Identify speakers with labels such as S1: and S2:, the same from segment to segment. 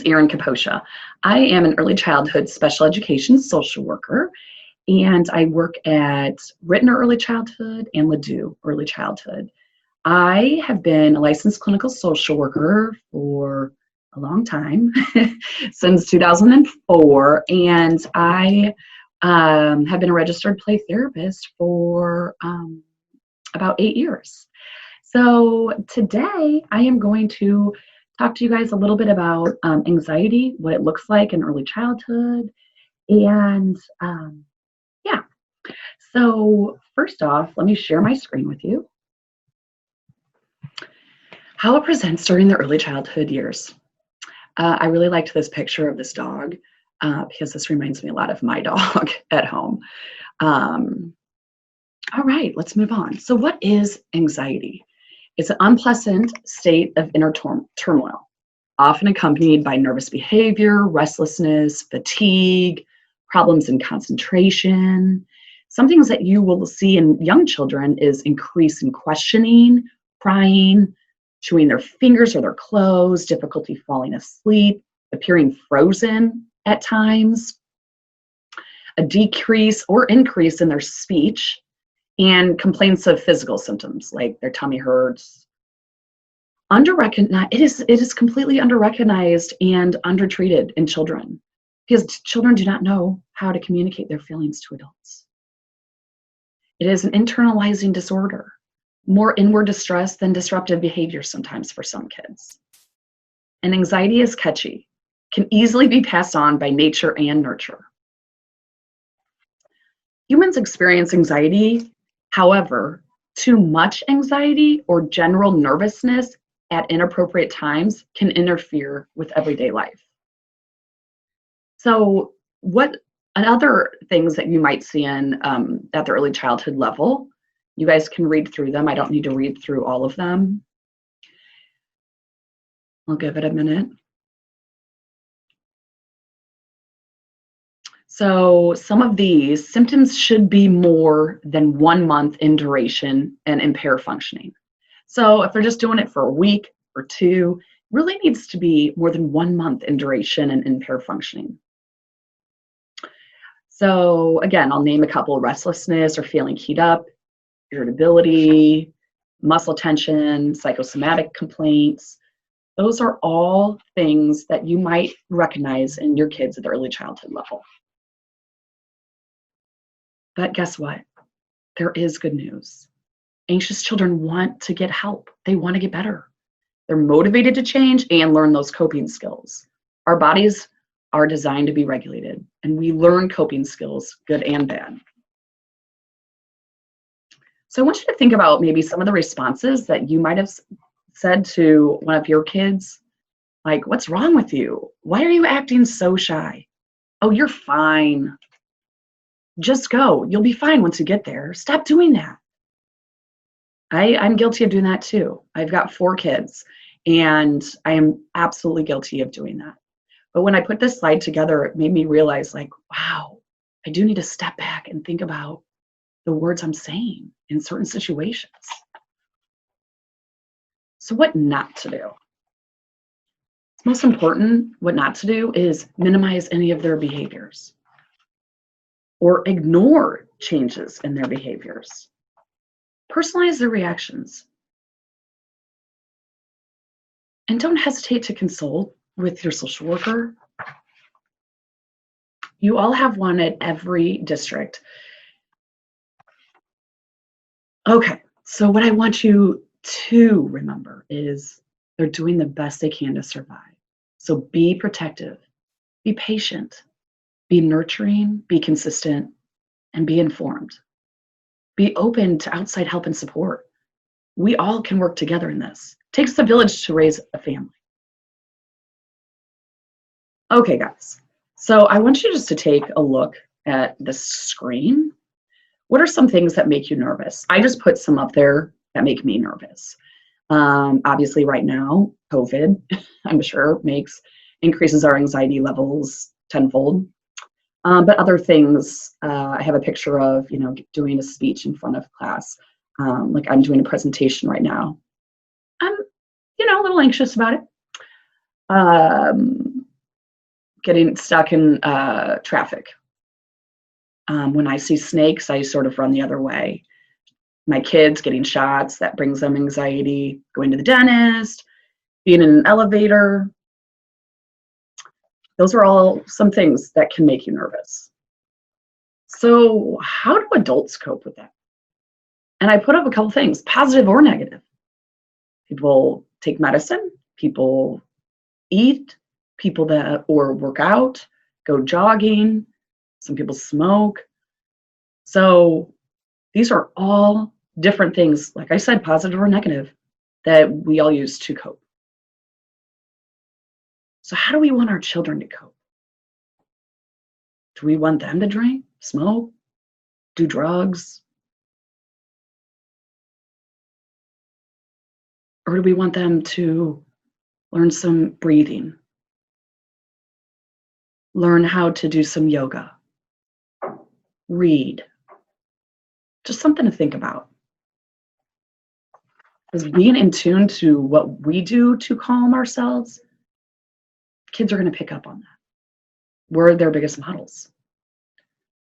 S1: Erin Capoccia. I am an early childhood special education social worker, and I work at Rittner Early Childhood and Ladue Early Childhood. I have been a licensed clinical social worker for a long time, since 2004, and I have been a registered play therapist for about 8 years. So today I am going to talk to you guys a little bit about anxiety, what it looks like in early childhood, and yeah. So first off, let me share my screen with you. How it presents during the early childhood years. I really liked this picture of this dog because this reminds me a lot of my dog at home. All right, let's move on. So what is anxiety? It's an unpleasant state of inner turmoil, often accompanied by nervous behavior, restlessness, fatigue, problems in concentration. Some things that you will see in young children is increase in questioning, crying, chewing their fingers or their clothes, difficulty falling asleep, appearing frozen at times, a decrease or increase in their speech, and complaints of physical symptoms like their tummy hurts. It is completely underrecognized and undertreated in children because children do not know how to communicate their feelings to adults. It is an internalizing disorder, more inward distress than disruptive behavior sometimes for some kids. And anxiety is catchy, can easily be passed on by nature and nurture. Humans experience anxiety. However, too much anxiety or general nervousness at inappropriate times can interfere with everyday life. So what other things that you might see in at the early childhood level, you guys can read through them. I don't need to read through all of them. I'll give it a minute. So some of these symptoms should be more than 1 month in duration and impair functioning. So if they're just doing it for a week or two, really needs to be more than 1 month in duration and impair functioning. So again, I'll name a couple: restlessness or feeling keyed up, irritability, muscle tension, psychosomatic complaints. Those are all things that you might recognize in your kids at the early childhood level. But guess what? There is good news. Anxious children want to get help. They want to get better. They're motivated to change and learn those coping skills. Our bodies are designed to be regulated, and we learn coping skills, good and bad. So I want you to think about maybe some of the responses that you might have said to one of your kids, like, "What's wrong with you? Why are you acting so shy? Oh, you're fine. Just go. You'll be fine once you get there. Stop doing that." I'm guilty of doing that too. I've got 4 kids, and I am absolutely guilty of doing that. But when I put this slide together, it made me realize, like, wow, I do need to step back and think about the words I'm saying in certain situations. So what not to do? It's most important, what not to do is minimize any of their behaviors or ignore changes in their behaviors. Personalize their reactions. And don't hesitate to consult with your social worker. You all have one at every district. Okay, so what I want you to remember is they're doing the best they can to survive. So be protective, be patient, be nurturing, be consistent, and be informed. Be open to outside help and support. We all can work together in this. It takes a village to raise a family. Okay, guys. So I want you just to take a look at the screen. What are some things that make you nervous? I just put some up there that make me nervous. Obviously, right now, COVID, I'm sure, increases our anxiety levels tenfold. But other things, I have a picture of, doing a speech in front of class. Like I'm doing a presentation right now. I'm, a little anxious about it. getting stuck in traffic. When I see snakes, I sort of run the other way. My kids getting shots, that brings them anxiety. Going to the dentist, being in an elevator. Those are all some things that can make you nervous. So how do adults cope with that? And I put up a couple things, positive or negative. People take medicine, people eat, people that or work out, go jogging, some people smoke. So these are all different things, like I said, positive or negative, that we all use to cope. So how do we want our children to cope? Do we want them to drink, smoke, do drugs? Or do we want them to learn some breathing, learn how to do some yoga, read? Just something to think about. Because being in tune to what we do to calm ourselves, kids are going to pick up on that. We're their biggest models.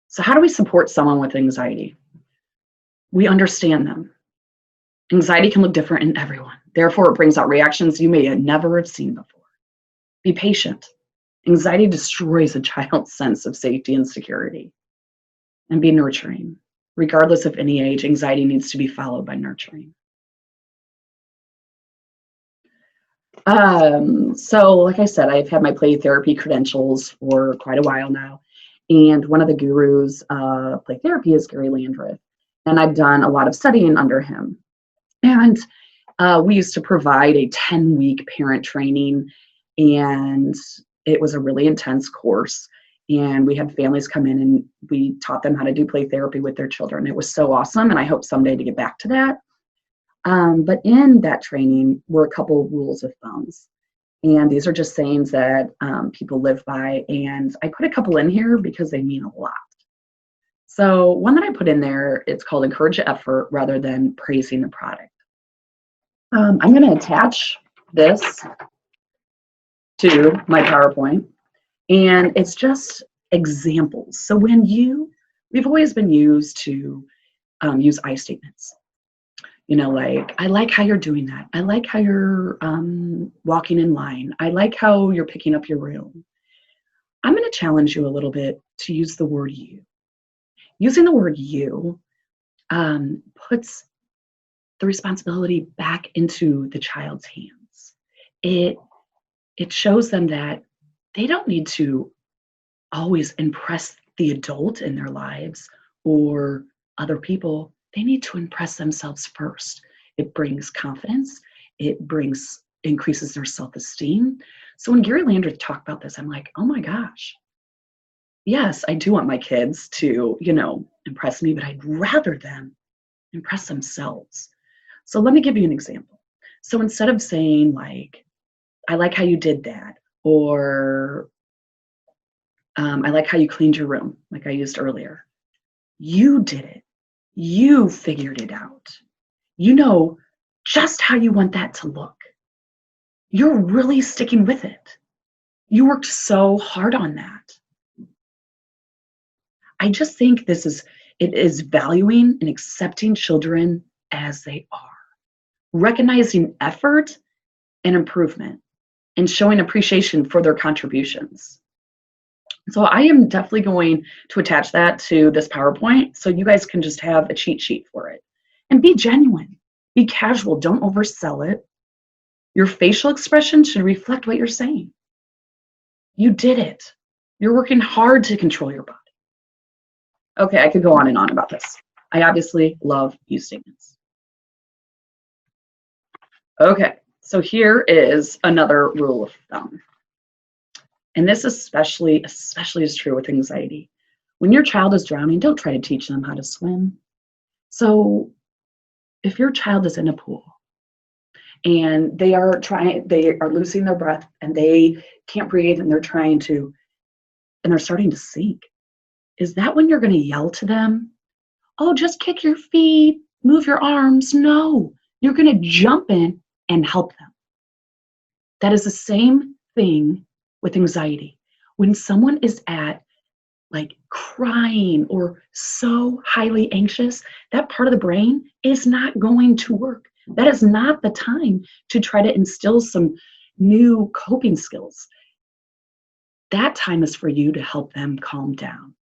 S1: So how do we support someone with anxiety? We understand them. Anxiety can look different in everyone. Therefore, it brings out reactions you may never have seen before. Be patient. Anxiety destroys a child's sense of safety and security. And be nurturing. Regardless of any age, anxiety needs to be followed by nurturing. So like I said, I've had my play therapy credentials for quite a while now. And one of the gurus of play therapy is Gary Landreth. And I've done a lot of studying under him. And we used to provide a 10-week parent training, and it was a really intense course. And we had families come in and we taught them how to do play therapy with their children. It was so awesome, and I hope someday to get back to that. But in that training were a couple of rules of thumbs. And these are just sayings that people live by. And I put a couple in here because they mean a lot. So one that I put in there, it's called encourage effort rather than praising the product. I'm going to attach this to my PowerPoint. And it's just examples. So we've always been used to use I statements. You know, like, I like how you're doing that. I like how you're walking in line. I like how you're picking up your room. I'm going to challenge you a little bit to use the word you. Using the word you puts the responsibility back into the child's hands. It shows them that they don't need to always impress the adult in their lives or other people. They need to impress themselves first. It brings confidence. It increases their self-esteem. So when Gary Landreth talked about this, I'm like, oh my gosh. Yes, I do want my kids to, impress me, but I'd rather them impress themselves. So let me give you an example. So instead of saying like, I like how you did that, or I like how you cleaned your room, like I used earlier. You did it. You figured it out. You know just how you want that to look. You're really sticking with it. You worked so hard on that. I just think it is valuing and accepting children as they are, recognizing effort and improvement, and showing appreciation for their contributions. So I am definitely going to attach that to this PowerPoint so you guys can just have a cheat sheet for it. And be genuine, be casual, don't oversell it. Your facial expression should reflect what you're saying. You did it. You're working hard to control your body. Okay, I could go on and on about this. I obviously love use statements. Okay, so here is another rule of thumb. And this especially is true with anxiety. When your child is drowning, don't try to teach them how to swim. So if your child is in a pool and they are losing their breath and they can't breathe and they're starting to sink, is that when you're going to yell to them, oh, just kick your feet, move your arms? No, you're going to jump in and help them. That is the same thing with anxiety. When someone is at like crying or so highly anxious, that part of the brain is not going to work. That is not the time to try to instill some new coping skills. That time is for you to help them calm down.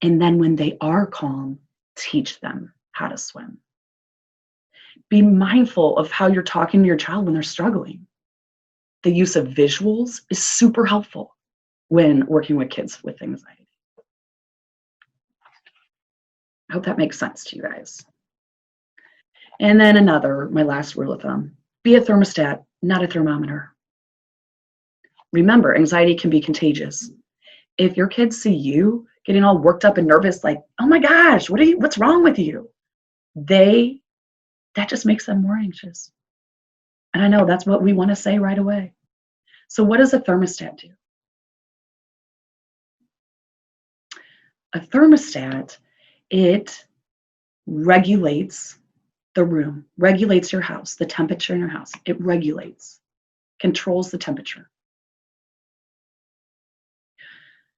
S1: And then when they are calm, teach them how to swim. Be mindful of how you're talking to your child when they're struggling. The use of visuals is super helpful when working with kids with anxiety. I hope that makes sense to you guys. And then my last rule of thumb, be a thermostat, not a thermometer. Remember, anxiety can be contagious. If your kids see you getting all worked up and nervous, like, oh my gosh, what's wrong with you? That just makes them more anxious. And I know that's what we want to say right away. So what does a thermostat do? A thermostat, it regulates the room, regulates your house, the temperature in your house. It regulates, controls the temperature.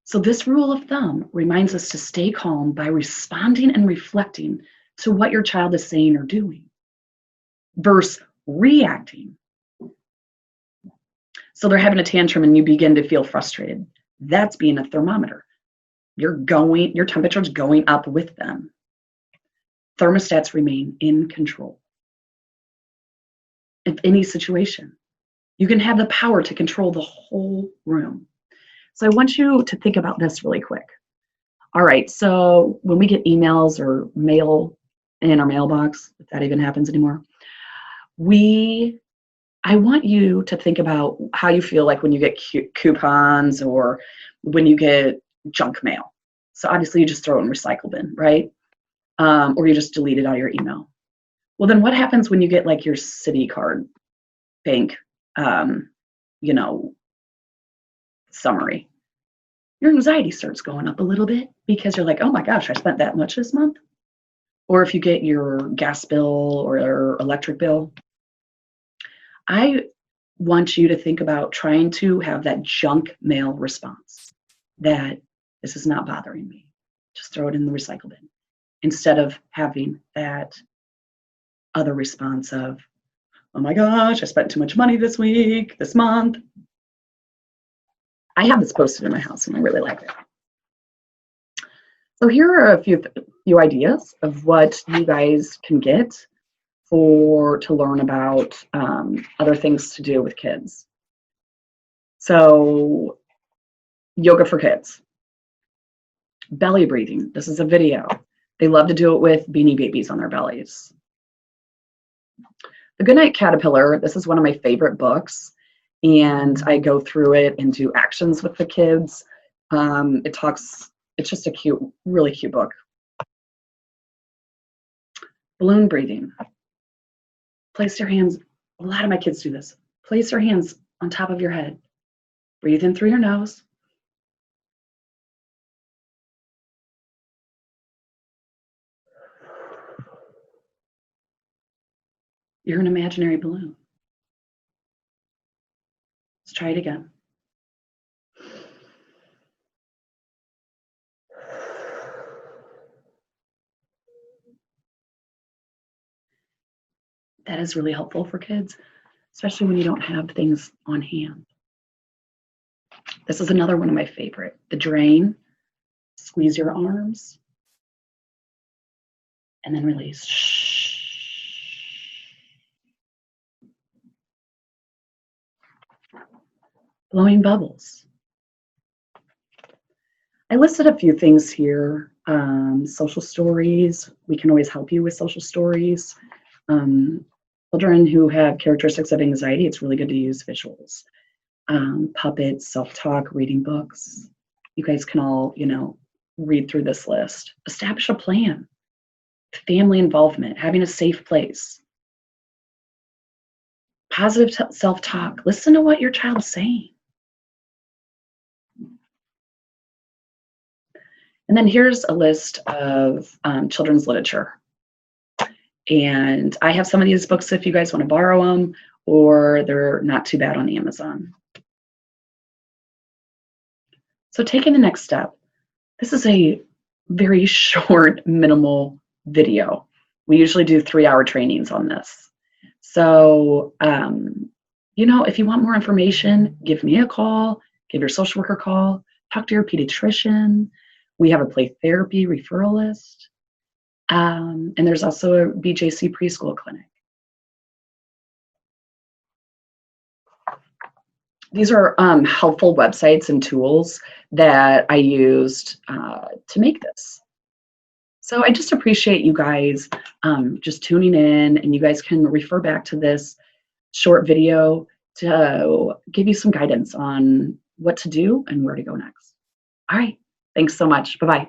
S1: So this rule of thumb reminds us to stay calm by responding and reflecting to what your child is saying or doing versus reacting. So they're having a tantrum and you begin to feel frustrated. That's being a thermometer. Your temperature is going up with them. Thermostats remain in control. In any situation, you can have the power to control the whole room. So I want you to think about this really quick. All right, so when we get emails or mail in our mailbox, if that even happens anymore, I want you to think about how you feel like when you get coupons or when you get junk mail. So obviously you just throw it in recycle bin, right? Or you just delete it out of your email. Well, then what happens when you get like your city card bank, summary? Your anxiety starts going up a little bit because you're like, oh my gosh, I spent that much this month. Or if you get your gas bill or your electric bill, I want you to think about trying to have that junk mail response, that this is not bothering me. Just throw it in the recycle bin, instead of having that other response of, oh my gosh, I spent too much money this week, this month. I have this posted in my house and I really like it. So here are a few ideas of what you guys can get to learn about other things to do with kids. So yoga for kids. Belly breathing. This is a video. They love to do it with beanie babies on their bellies. The Goodnight Caterpillar. This is one of my favorite books. And I go through it and do actions with the kids. It's just a really cute book. Balloon breathing. Place your hands, a lot of my kids do this. Place your hands on top of your head. Breathe in through your nose. You're an imaginary balloon. Let's try it again. That is really helpful for kids, especially when you don't have things on hand. This is another one of my favorite. The drain. Squeeze your arms and then release. Blowing bubbles. I listed a few things here. Social stories. We can always help you with social stories. Children who have characteristics of anxiety, it's really good to use visuals. Puppets, self-talk, reading books. You guys can all, read through this list. Establish a plan. Family involvement, having a safe place. Positive self-talk. Listen to what your child's saying. And then here's a list of children's literature. And I have some of these books if you guys want to borrow them, or they're not too bad on Amazon. So taking the next step, this is a very short, minimal video. We usually do 3-hour trainings on this. So, if you want more information, give me a call, give your social worker a call, talk to your pediatrician. We have a play therapy referral list. And there's also a BJC preschool clinic. These are helpful websites and tools that I used to make this. So I just appreciate you guys just tuning in, and you guys can refer back to this short video to give you some guidance on what to do and where to go next. All right. Thanks so much. Bye-bye.